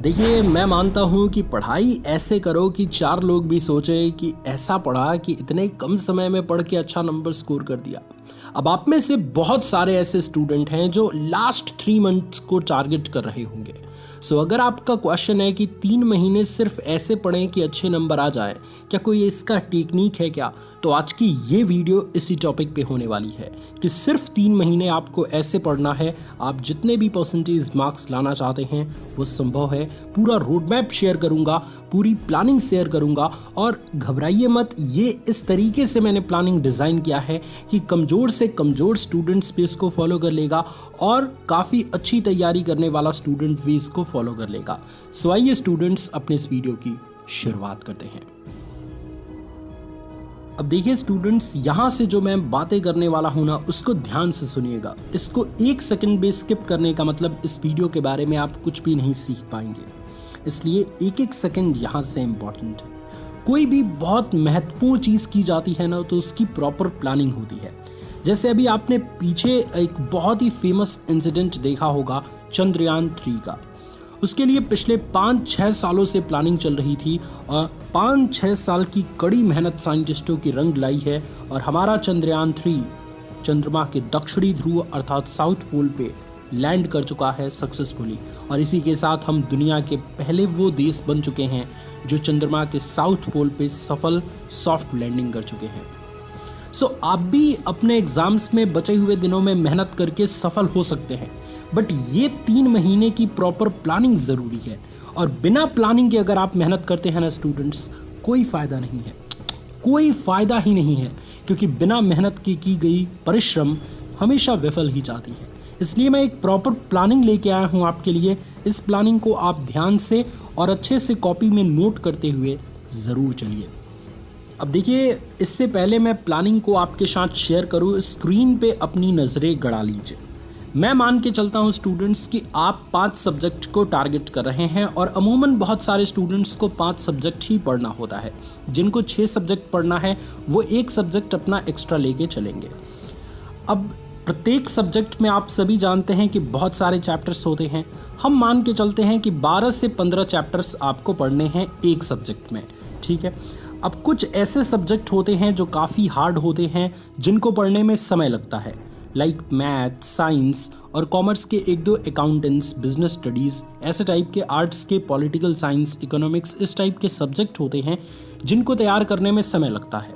देखिए, मैं मानता हूँ कि पढ़ाई ऐसे करो कि 4 लोग भी सोचें कि ऐसा पढ़ा कि इतने कम समय में पढ़ के अच्छा नंबर स्कोर कर दिया। अब आप में से बहुत सारे ऐसे स्टूडेंट हैं जो लास्ट 3 मंथ्स को टारगेट कर रहे होंगे। सो अगर आपका क्वेश्चन है कि 3 महीने सिर्फ ऐसे पढ़ें कि अच्छे नंबर आ जाए, क्या कोई इसका टेक्निक है क्या? तो आज की ये वीडियो इसी टॉपिक पे होने वाली है कि सिर्फ 3 महीने आपको ऐसे पढ़ना है, आप जितने भी परसेंटेज मार्क्स लाना चाहते हैं वो संभव है। पूरा रोड मैप शेयर करूंगा, पूरी प्लानिंग शेयर करूंगा और घबराइए मत, ये इस तरीके से मैंने प्लानिंग डिज़ाइन किया है कि कमज़ोर से कमज़ोर स्टूडेंट्स भी इसको फॉलो कर लेगा और काफ़ी अच्छी तैयारी करने वाला स्टूडेंट भी इसको फॉलो कर लेगा। सो आइए स्टूडेंट्स, अपने इस वीडियो की शुरुआत करते हैं। अब देखिए स्टूडेंट्स, यहाँ से जो मैं बातें करने वाला हूँ ना, उसको ध्यान से सुनिएगा। इसको 1 सेकंड भी स्किप करने का मतलब इस वीडियो के बारे में आप कुछ भी नहीं सीख पाएंगे, इसलिए 1-1 सेकंड यहाँ से इम्पॉर्टेंट है। कोई भी बहुत महत्वपूर्ण चीज़ की जाती है ना, तो उसकी प्रॉपर प्लानिंग होती है। जैसे अभी आपने पीछे एक बहुत ही फेमस इंसिडेंट देखा होगा चंद्रयान 3 का। उसके लिए पिछले 5-6 सालों से प्लानिंग चल रही थी और 5-6 साल की कड़ी मेहनत साइंटिस्टों की रंग लाई है और हमारा चंद्रयान 3 चंद्रमा के दक्षिणी ध्रुव अर्थात साउथ पोल पे लैंड कर चुका है सक्सेसफुली। और इसी के साथ हम दुनिया के पहले वो देश बन चुके हैं जो चंद्रमा के साउथ पोल पे सफल सॉफ्ट लैंडिंग कर चुके हैं। सो आप भी अपने एग्जाम्स में बचे हुए दिनों में मेहनत करके सफल हो सकते हैं, बट ये 3 महीने की प्रॉपर प्लानिंग ज़रूरी है। और बिना प्लानिंग के अगर आप मेहनत करते हैं ना स्टूडेंट्स, कोई फ़ायदा नहीं है, कोई फ़ायदा ही नहीं है, क्योंकि बिना मेहनत की गई परिश्रम हमेशा विफल ही जाती है। इसलिए मैं एक प्रॉपर प्लानिंग लेके आया हूँ आपके लिए। इस प्लानिंग को आप ध्यान से और अच्छे से कॉपी में नोट करते हुए ज़रूर चलिए। अब देखिए, इससे पहले मैं प्लानिंग को आपके साथ शेयर करूँ, स्क्रीन पे अपनी नज़रें गड़ा लीजिए। मैं मान के चलता हूँ स्टूडेंट्स कि आप 5 सब्जेक्ट को टारगेट कर रहे हैं और अमूमन बहुत सारे स्टूडेंट्स को 5 सब्जेक्ट ही पढ़ना होता है। जिनको 6 सब्जेक्ट पढ़ना है वो 1 सब्जेक्ट अपना एक्स्ट्रा लेके चलेंगे। अब प्रत्येक सब्जेक्ट में आप सभी जानते हैं कि बहुत सारे चैप्टर्स होते हैं। हम मान के चलते हैं कि 12 से 15 चैप्टर्स आपको पढ़ने हैं एक सब्जेक्ट में, ठीक है। अब कुछ ऐसे सब्जेक्ट होते हैं जो काफ़ी हार्ड होते हैं, जिनको पढ़ने में समय लगता है, लाइक मैथ, साइंस और कॉमर्स के 1-2 अकाउंटेंट्स, बिजनेस स्टडीज़, ऐसे टाइप के, आर्ट्स के पॉलिटिकल साइंस, इकोनॉमिक्स, इस टाइप के सब्जेक्ट होते हैं जिनको तैयार करने में समय लगता है।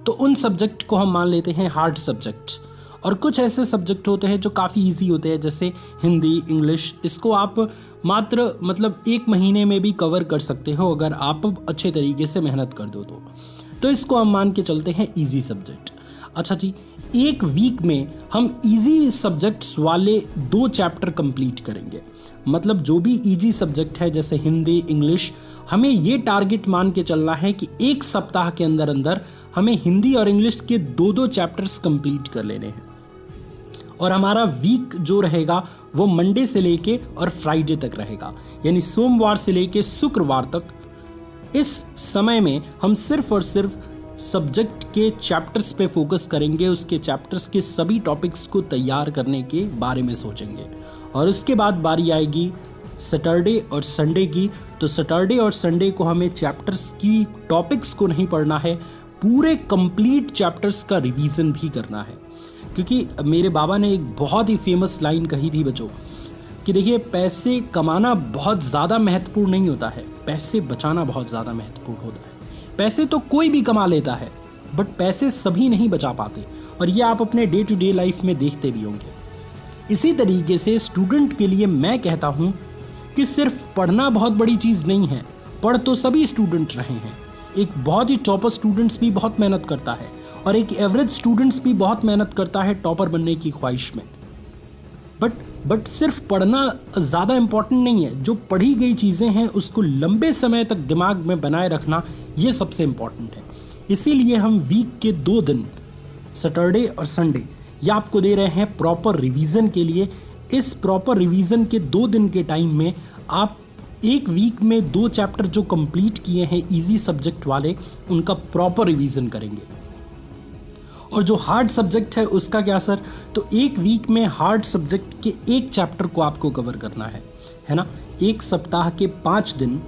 तो उन सब्जेक्ट को हम मान लेते हैं हार्ड सब्जेक्ट। और कुछ ऐसे सब्जेक्ट होते हैं जो काफ़ी इजी होते हैं, जैसे हिंदी, इंग्लिश। इसको आप मात्र 1 महीने में भी कवर कर सकते हो अगर आप अच्छे तरीके से मेहनत कर दो तो इसको हम मान के चलते हैं इजी सब्जेक्ट। अच्छा जी, 1 वीक में हम इजी सब्जेक्ट्स वाले 2 चैप्टर कंप्लीट करेंगे। मतलब जो भी इजी सब्जेक्ट है जैसे हिंदी, इंग्लिश, हमें ये टारगेट मान के चलना है कि 1 सप्ताह के अंदर अंदर हमें हिंदी और इंग्लिश के 2-2 चैप्टर्स कंप्लीट कर लेने हैं। और हमारा वीक जो रहेगा वो मंडे से लेके और फ्राइडे तक रहेगा, यानी सोमवार से लेके शुक्रवार तक। इस समय में हम सिर्फ और सिर्फ सब्जेक्ट के चैप्टर्स पे फोकस करेंगे, उसके चैप्टर्स के सभी टॉपिक्स को तैयार करने के बारे में सोचेंगे। और उसके बाद बारी आएगी सैटरडे और संडे की। तो सैटरडे और संडे को हमें चैप्टर्स की टॉपिक्स को नहीं पढ़ना है, पूरे कंप्लीट चैप्टर्स का रिवीजन भी करना है। क्योंकि मेरे बाबा ने एक बहुत ही फेमस लाइन कही थी बच्चों कि देखिए, पैसे कमाना बहुत ज़्यादा महत्वपूर्ण नहीं होता है, पैसे बचाना बहुत ज़्यादा महत्वपूर्ण होता है। पैसे तो कोई भी कमा लेता है, बट पैसे सभी नहीं बचा पाते, और ये आप अपने डे टू डे लाइफ में देखते भी होंगे। इसी तरीके से स्टूडेंट के लिए मैं कहता हूँ कि सिर्फ पढ़ना बहुत बड़ी चीज़ नहीं है। पढ़ तो सभी स्टूडेंट रहे हैं, एक बहुत ही टॉपर स्टूडेंट्स भी बहुत मेहनत करता है और एक एवरेज स्टूडेंट्स भी बहुत मेहनत करता है टॉपर बनने की ख्वाहिश में। बट सिर्फ पढ़ना ज़्यादा इम्पॉर्टेंट नहीं है, जो पढ़ी गई चीज़ें हैं उसको लंबे समय तक दिमाग में बनाए रखना, ये सबसे इम्पॉर्टेंट है। इसीलिए हम वीक के 2 दिन सैटरडे और संडे ये आपको दे रहे हैं प्रॉपर रिवीजन के लिए। इस प्रॉपर रिवीजन के 2 दिन के टाइम में आप 1 वीक में 2 चैप्टर जो कंप्लीट किए हैं इजी सब्जेक्ट वाले, उनका प्रॉपर रिवीजन करेंगे। और जो हार्ड सब्जेक्ट है उसका क्या सर? तो एक वीक में हार्ड सब्जेक्ट के एक चैप्टर को आपको कवर करना है ना। एक सप्ताह के 5 दिन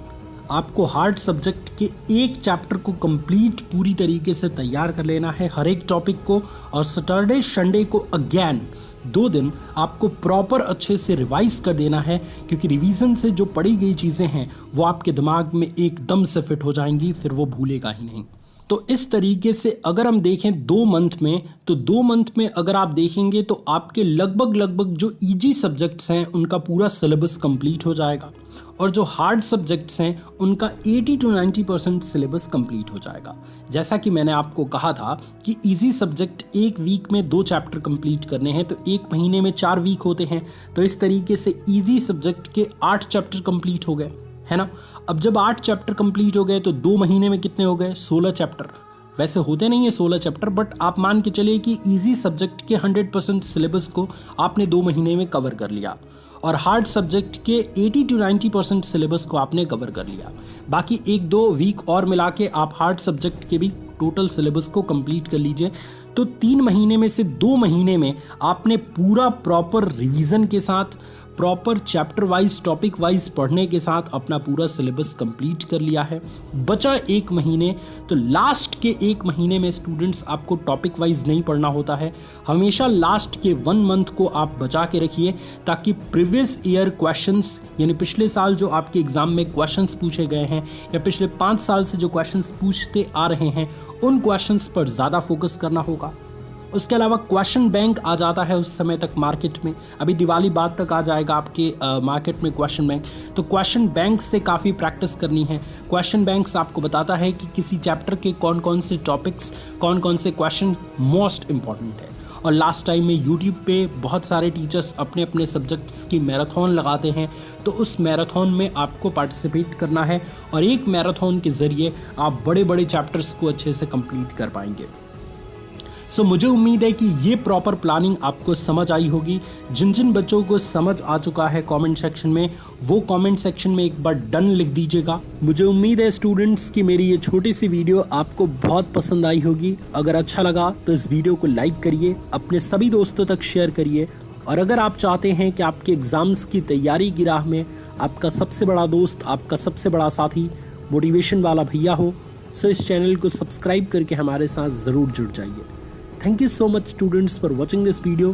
आपको हार्ड सब्जेक्ट के एक चैप्टर को कंप्लीट पूरी तरीके से तैयार कर लेना है, हर एक टॉपिक को। और सैटरडे संडे को अगेन 2 दिन आपको प्रॉपर अच्छे से रिवाइज कर देना है, क्योंकि रिवीजन से जो पढ़ी गई चीज़ें हैं वो आपके दिमाग में एकदम से फिट हो जाएंगी, फिर वो भूलेगा ही नहीं। तो इस तरीके से अगर हम देखें 2 मंथ में, तो 2 मंथ में अगर आप देखेंगे तो आपके लगभग जो इजी सब्जेक्ट्स हैं उनका पूरा सिलेबस कंप्लीट हो जाएगा, और जो हार्ड सब्जेक्ट्स हैं उनका 80 to 90% सिलेबस कंप्लीट हो जाएगा। जैसा कि मैंने आपको कहा था कि इजी सब्जेक्ट एक वीक में 2 चैप्टर कंप्लीट करने हैं, तो एक महीने में 4 वीक होते हैं। तो इस तरीके से इजी सब्जेक्ट के 8 चैप्टर कंप्लीट हो गए, है ना। अब जब 8 चैप्टर कंप्लीट हो गए तो 2 महीने में कितने हो गए? 16 चैप्टर। वैसे होते नहीं है 16 चैप्टर, बट आप मान के चलिए कि इजी सब्जेक्ट के 100% सिलेबस को आपने 2 महीने में कवर कर लिया, और हार्ड सब्जेक्ट के 80 to 90% सिलेबस को आपने कवर कर लिया। बाकी 1-2 वीक और मिला के आप हार्ड सब्जेक्ट के भी टोटल सिलेबस को कंप्लीट कर लीजिए। तो 3 महीने में से 2 महीने में आपने पूरा प्रॉपर रिवीजन के साथ, proper chapter wise topic wise पढ़ने के साथ अपना पूरा सिलेबस कंप्लीट कर लिया है। बचा 1 महीने, तो लास्ट के 1 महीने में स्टूडेंट्स आपको टॉपिक वाइज नहीं पढ़ना होता है। हमेशा लास्ट के 1 मंथ को आप बचा के रखिए, ताकि प्रीवियस ईयर क्वेश्चंस, यानी पिछले साल जो आपके एग्जाम में क्वेश्चंस पूछे गए हैं या पिछले 5 साल से जो क्वेश्चंस पूछते आ रहे हैं, उन क्वेश्चंस पर ज़्यादा फोकस करना होगा। उसके अलावा क्वेश्चन बैंक आ जाता है उस समय तक मार्केट में, अभी दिवाली बाद तक आ जाएगा आपके मार्केट में क्वेश्चन बैंक। तो क्वेश्चन बैंक से काफ़ी प्रैक्टिस करनी है। क्वेश्चन बैंक्स आपको बताता है कि किसी चैप्टर के कौन कौन से टॉपिक्स, कौन कौन से क्वेश्चन मोस्ट इंपॉर्टेंट है। और लास्ट टाइम में यूट्यूब पे बहुत सारे टीचर्स अपने अपने सब्जेक्ट्स की मैराथन लगाते हैं, तो उस मैराथन में आपको पार्टिसिपेट करना है, और एक मैराथन के ज़रिए आप बड़े बड़े चैप्टर्स को अच्छे से कंप्लीट कर पाएंगे। सो मुझे उम्मीद है कि ये प्रॉपर प्लानिंग आपको समझ आई होगी। जिन जिन बच्चों को समझ आ चुका है कमेंट सेक्शन में, वो कमेंट सेक्शन में एक बार डन लिख दीजिएगा। मुझे उम्मीद है स्टूडेंट्स कि मेरी ये छोटी सी वीडियो आपको बहुत पसंद आई होगी। अगर अच्छा लगा तो इस वीडियो को लाइक करिए, अपने सभी दोस्तों तक शेयर करिए, और अगर आप चाहते हैं कि आपके एग्ज़ाम्स की तैयारी की राह में आपका सबसे बड़ा दोस्त, आपका सबसे बड़ा साथी मोटिवेशन वाला भैया हो, सो इस चैनल को सब्सक्राइब करके हमारे साथ ज़रूर जुड़ जाइए। Thank you so much students for watching this video.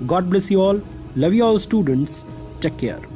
God bless you all. Love you all students. Take care.